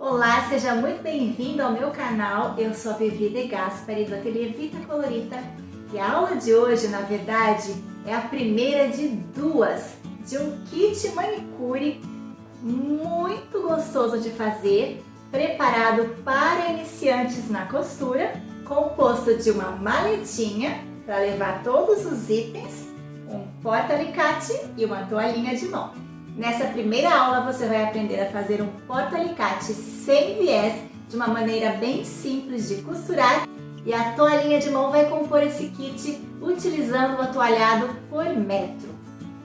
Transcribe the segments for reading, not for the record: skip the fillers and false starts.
Olá, seja muito bem-vindo ao meu canal. Eu sou a Vivi De Gaspari do Ateliê Vita Colorita e a aula de hoje, na verdade, é a primeira de duas de um kit manicure muito gostoso de fazer, preparado para iniciantes na costura, composto de uma maletinha para levar todos os itens, um porta-alicate e uma toalhinha de mão. Nessa primeira aula você vai aprender a fazer um porta-alicate sem viés, de uma maneira bem simples de costurar, e a toalhinha de mão vai compor esse kit utilizando o atualhado por metro.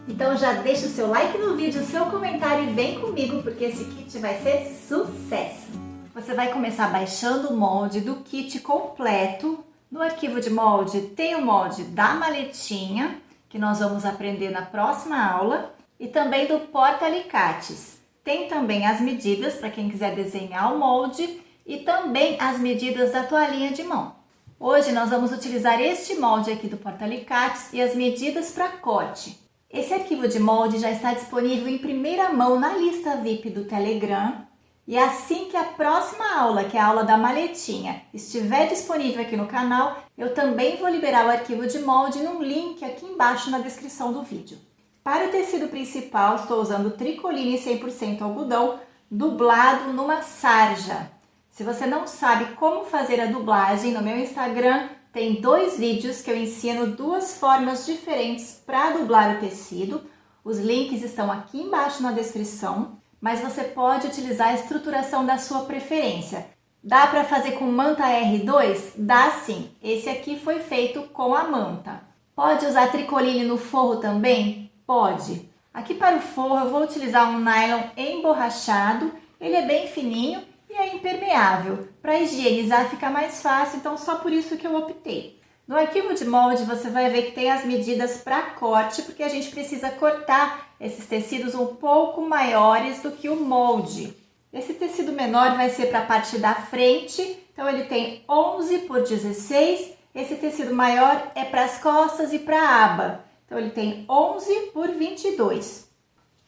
Então já deixa o seu like no vídeo, o seu comentário e vem comigo porque esse kit vai ser sucesso! Você vai começar baixando o molde do kit completo. No arquivo de molde tem o molde da maletinha, que nós vamos aprender na próxima aula, e também do porta-alicates. Tem também as medidas para quem quiser desenhar o molde e também as medidas da toalhinha de mão. Hoje nós vamos utilizar este molde aqui do porta-alicates e as medidas para corte. Esse arquivo de molde já está disponível em primeira mão na lista VIP do Telegram. E assim que a próxima aula, que é a aula da maletinha, estiver disponível aqui no canal, eu também vou liberar o arquivo de molde num link aqui embaixo na descrição do vídeo. Para o tecido principal, estou usando tricoline 100% algodão, dublado numa sarja. Se você não sabe como fazer a dublagem, no meu Instagram tem 2 vídeos que eu ensino 2 formas diferentes para dublar o tecido. Os links estão aqui embaixo na descrição, mas você pode utilizar a estruturação da sua preferência. Dá para fazer com manta R2? Dá sim. Esse aqui foi feito com a manta. Pode usar tricoline no forro também? Pode. Aqui para o forro eu vou utilizar um nylon emborrachado, ele é bem fininho e é impermeável. Para higienizar fica mais fácil, então só por isso que eu optei. No arquivo de molde você vai ver que tem as medidas para corte, porque a gente precisa cortar esses tecidos um pouco maiores do que o molde. Esse tecido menor vai ser para a parte da frente, então ele tem 11 por 16, esse tecido maior é para as costas e para a aba. Então, ele tem 11 por 22.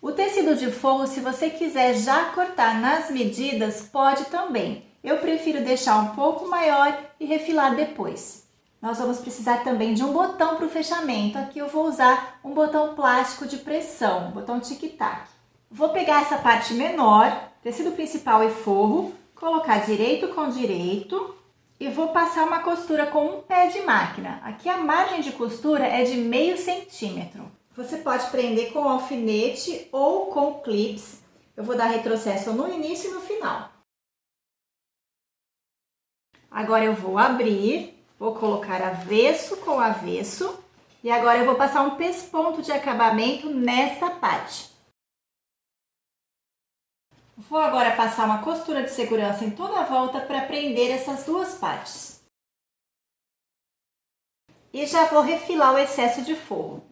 O tecido de forro, se você quiser já cortar nas medidas, pode também. Eu prefiro deixar um pouco maior e refilar depois. Nós vamos precisar também de um botão para o fechamento. Aqui eu vou usar um botão plástico de pressão, botão tic-tac. Vou pegar essa parte menor, tecido principal e forro, colocar direito com direito. E vou passar uma costura com um pé de máquina. Aqui a margem de costura é de meio centímetro. Você pode prender com alfinete ou com clips. Eu vou dar retrocesso no início e no final. Agora eu vou abrir, vou colocar avesso com avesso. E agora eu vou passar um pesponto de acabamento nessa parte. Vou agora passar uma costura de segurança em toda a volta para prender essas duas partes. E já vou refilar o excesso de forro.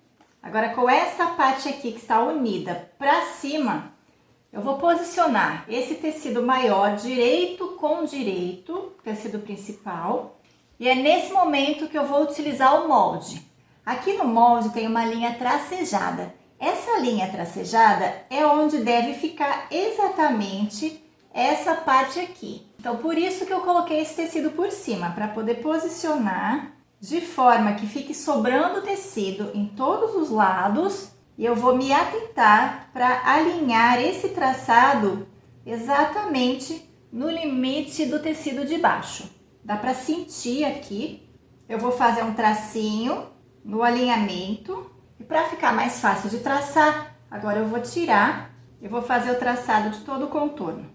Agora com essa parte aqui que está unida para cima, eu vou posicionar esse tecido maior direito com direito, tecido principal. E é nesse momento que eu vou utilizar o molde. Aqui no molde tem uma linha tracejada. Essa linha tracejada é onde deve ficar exatamente essa parte aqui. Então, por isso que eu coloquei esse tecido por cima, para poder posicionar de forma que fique sobrando tecido em todos os lados. E eu vou me atentar para alinhar esse traçado exatamente no limite do tecido de baixo. Dá para sentir aqui. Eu vou fazer um tracinho no alinhamento. E para ficar mais fácil de traçar, agora eu vou tirar e vou fazer o traçado de todo o contorno.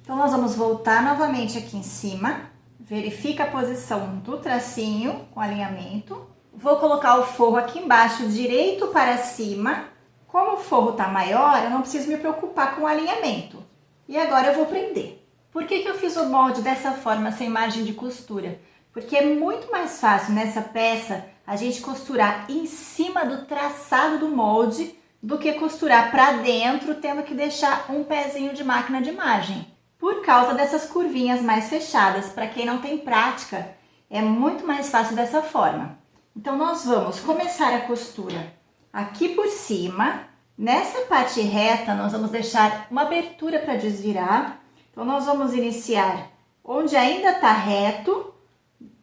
Então, nós vamos voltar novamente aqui em cima, verifica a posição do tracinho com alinhamento. Vou colocar o forro aqui embaixo, direito para cima. Como o forro tá maior, eu não preciso me preocupar com o alinhamento. E agora eu vou prender. Por que eu fiz o molde dessa forma, sem margem de costura? Porque é muito mais fácil nessa peça a gente costurar em cima do traçado do molde do que costurar para dentro, tendo que deixar um pezinho de máquina de margem. Por causa dessas curvinhas mais fechadas, para quem não tem prática, é muito mais fácil dessa forma. Então, nós vamos começar a costura aqui por cima. Nessa parte reta, nós vamos deixar uma abertura para desvirar. Então, nós vamos iniciar onde ainda está reto,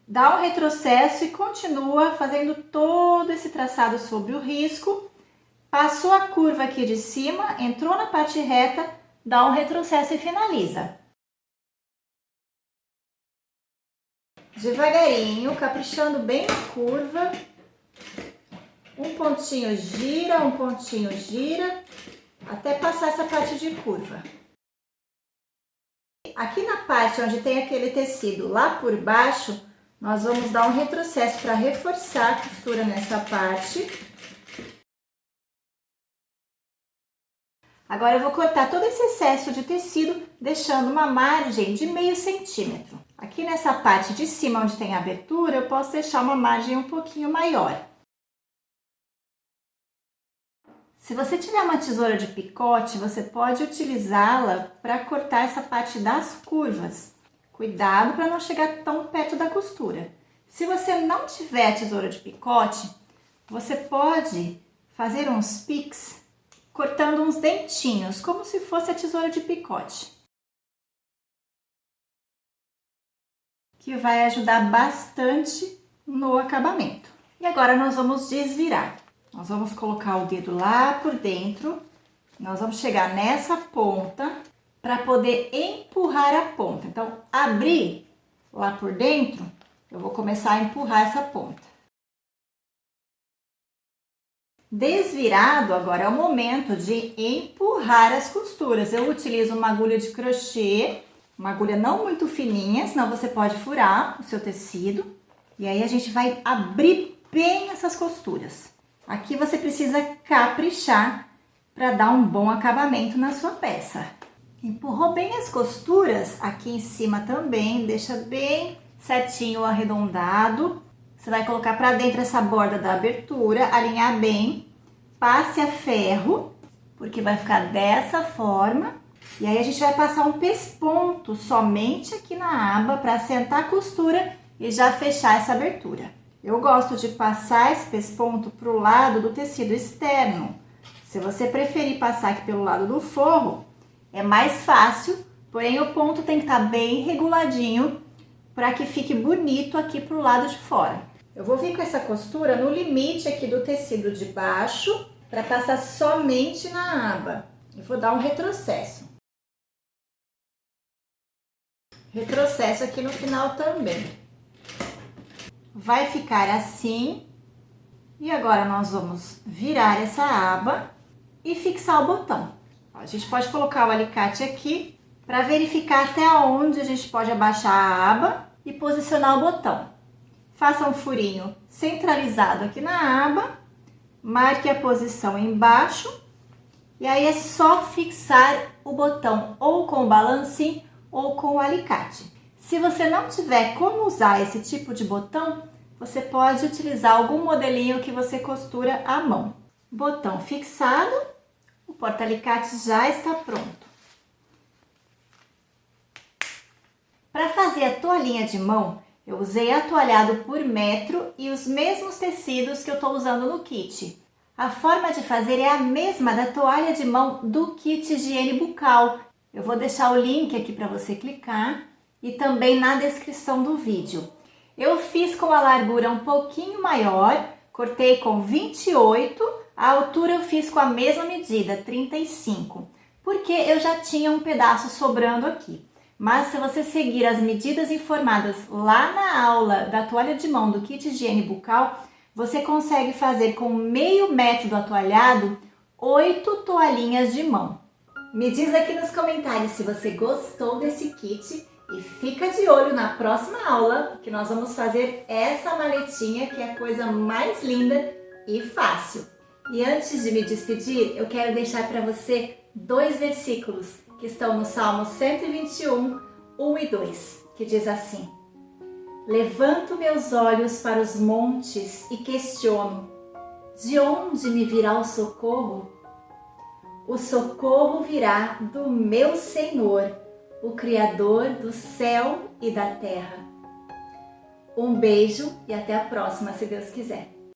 dá um retrocesso e continua fazendo todo esse traçado sobre o risco. Passou a curva aqui de cima, entrou na parte reta, dá um retrocesso e finaliza. Devagarinho, caprichando bem na curva. Um pontinho gira, até passar essa parte de curva. Aqui na parte onde tem aquele tecido lá por baixo, nós vamos dar um retrocesso para reforçar a costura nessa parte. Agora eu vou cortar todo esse excesso de tecido, deixando uma margem de meio centímetro. Aqui nessa parte de cima, onde tem a abertura, eu posso deixar uma margem um pouquinho maior. Se você tiver uma tesoura de picote, você pode utilizá-la para cortar essa parte das curvas. Cuidado para não chegar tão perto da costura. Se você não tiver a tesoura de picote, você pode fazer uns piques cortando uns dentinhos, como se fosse a tesoura de picote, que vai ajudar bastante no acabamento. E agora nós vamos desvirar. Nós vamos colocar o dedo lá por dentro, nós vamos chegar nessa ponta para poder empurrar a ponta. Então, abrir lá por dentro, eu vou começar a empurrar essa ponta. Desvirado, agora é o momento de empurrar as costuras. Eu utilizo uma agulha de crochê, uma agulha não muito fininha, senão você pode furar o seu tecido. E aí a gente vai abrir bem essas costuras. Aqui você precisa caprichar para dar um bom acabamento na sua peça. Empurrou bem as costuras, aqui em cima também, deixa bem certinho arredondado. Você vai colocar para dentro essa borda da abertura, alinhar bem, passe a ferro, porque vai ficar dessa forma. E aí a gente vai passar um pesponto somente aqui na aba para assentar a costura e já fechar essa abertura. Eu gosto de passar esse pesponto para o lado do tecido externo. Se você preferir passar aqui pelo lado do forro, é mais fácil, porém o ponto tem que estar bem reguladinho para que fique bonito aqui para o lado de fora. Eu vou vir com essa costura no limite aqui do tecido de baixo para passar somente na aba. E vou dar um retrocesso. Retrocesso aqui no final também. Vai ficar assim. E agora nós vamos virar essa aba e fixar o botão. A gente pode colocar o alicate aqui para verificar até onde a gente pode abaixar a aba e posicionar o botão. Faça um furinho centralizado aqui na aba, marque a posição embaixo e aí é só fixar o botão ou com o balancinho ou com o alicate. Se você não tiver como usar esse tipo de botão, você pode utilizar algum modelinho que você costura à mão. Botão fixado, o porta-alicate já está pronto. Para fazer a toalhinha de mão, eu usei atoalhado por metro e os mesmos tecidos que eu estou usando no kit. A forma de fazer é a mesma da toalha de mão do kit higiene bucal. Eu vou deixar o link aqui para você clicar e também na descrição do vídeo. Eu fiz com a largura um pouquinho maior, cortei com 28, a altura eu fiz com a mesma medida, 35, porque eu já tinha um pedaço sobrando aqui. Mas se você seguir as medidas informadas lá na aula da toalha de mão do kit higiene bucal, você consegue fazer com meio metro do atoalhado 8 toalhinhas de mão. Me diz aqui nos comentários se você gostou desse kit e fica de olho na próxima aula que nós vamos fazer essa maletinha que é a coisa mais linda e fácil. E antes de me despedir, eu quero deixar para você 2 versículos que estão no Salmo 121, 1 e 2, que diz assim: Levanto meus olhos para os montes e questiono, de onde me virá o socorro? O socorro virá do meu Senhor, o Criador do céu e da terra. Um beijo e até a próxima, se Deus quiser.